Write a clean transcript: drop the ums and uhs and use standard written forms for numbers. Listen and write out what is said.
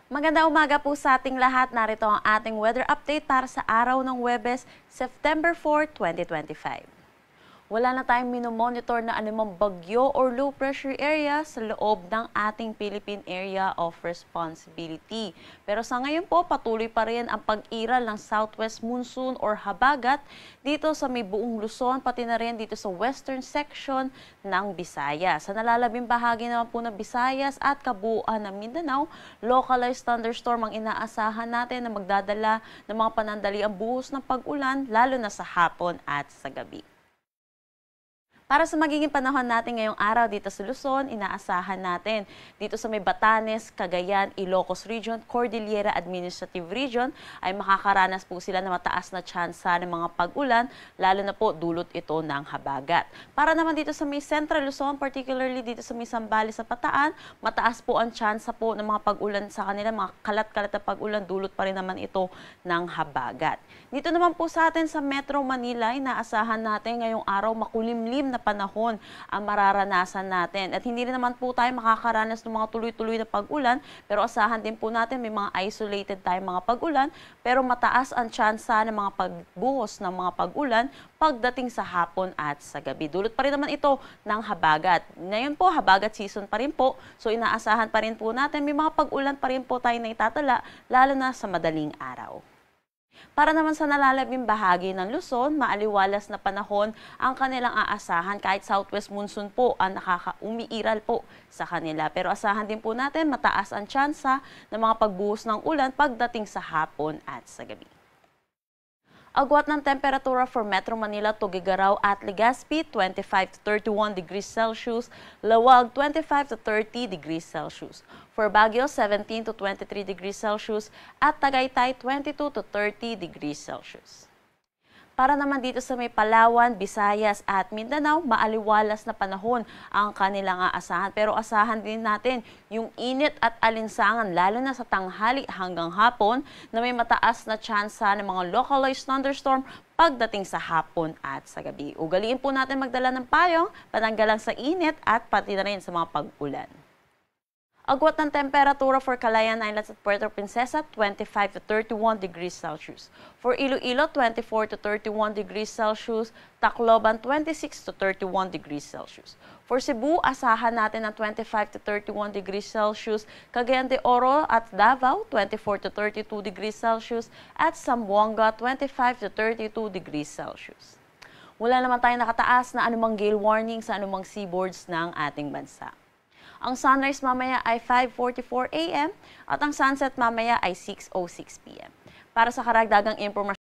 Magandang umaga po sa ating lahat. Narito ang ating weather update para sa araw ng Huwebes, September 4, 2025. Wala na tayong minomonitor na anumang bagyo or low pressure area sa loob ng ating Philippine Area of Responsibility. Pero sa ngayon po, patuloy pa rin ang pag-iral ng southwest monsoon or habagat dito sa may buong Luzon, pati na rin dito sa western section ng Visayas. Sa nalalabing bahagi naman po ng Visayas at kabuuan ng Mindanao, localized thunderstorm ang inaasahan natin na magdadala ng mga panandaliang buhos ng pag-ulan lalo na sa hapon at sa gabi. Para sa magiging panahon natin ngayong araw dito sa Luzon, inaasahan natin dito sa may Batanes, Cagayan, Ilocos Region, Cordillera Administrative Region ay makakaranas po sila ng mataas na tsansa ng mga pag-ulan, lalo na po dulot ito ng habagat. Para naman dito sa may Central Luzon, particularly dito sa may Zambales sa Bataan, mataas po ang tsansa po ng mga pag-ulan sa kanila, mga kalat-kalat na pag-ulan, dulot pa rin naman ito ng habagat. Dito naman po sa atin sa Metro Manila, inaasahan natin ngayong araw makulimlim na panahon ang mararanasan natin. At hindi rin naman po tayo makakaranas ng mga tuloy-tuloy na pag-ulan, pero asahan din po natin may mga isolated tayong mga pag-ulan, pero mataas ang tsansa ng mga pagbuhos ng mga pag-ulan pagdating sa hapon at sa gabi. Dulot pa rin naman ito ng habagat. Ngayon po, habagat season pa rin po, so inaasahan pa rin po natin may mga pag-ulan pa rin po tayo na itatala, lalo na sa madaling araw. Para naman sa nalalabing bahagi ng Luzon, maaliwalas na panahon ang kanilang aasahan kahit southwest monsoon po ang umiiral po sa kanila. Pero asahan din po natin mataas ang tsansa ng mga pagbuhos ng ulan pagdating sa hapon at sa gabi. Agwat ng temperatura for Metro Manila, Tuguegarao at Legazpi, 25 to 31 degrees Celsius, Lawag, 25 to 30 degrees Celsius. For Baguio, 17 to 23 degrees Celsius at Tagaytay, 22 to 30 degrees Celsius. Para naman dito sa may Palawan, Visayas at Mindanao, maaliwalas na panahon ang kanilang aasahan. Pero asahan din natin yung init at alinsangan, lalo na sa tanghali hanggang hapon, na may mataas na tsansa ng mga localized thunderstorm pagdating sa hapon at sa gabi. Ugaliin po natin magdala ng payong, pananggalang sa init at pati na rin sa mga pag-ulan. Agwat ng temperatura for Calayan Islands at Puerto Princesa, 25 to 31 degrees Celsius. For Iloilo, 24 to 31 degrees Celsius. Tacloban, 26 to 31 degrees Celsius. For Cebu, asahan natin ng 25 to 31 degrees Celsius. Cagayan de Oro at Davao, 24 to 32 degrees Celsius. At Zamboanga, 25 to 32 degrees Celsius. Wala naman tayong nakataas na anumang gale warning sa anumang seaboards ng ating bansa. Ang sunrise mamaya ay 5:44 AM at ang sunset mamaya ay 6:06 PM. Para sa karagdagang impormasyon,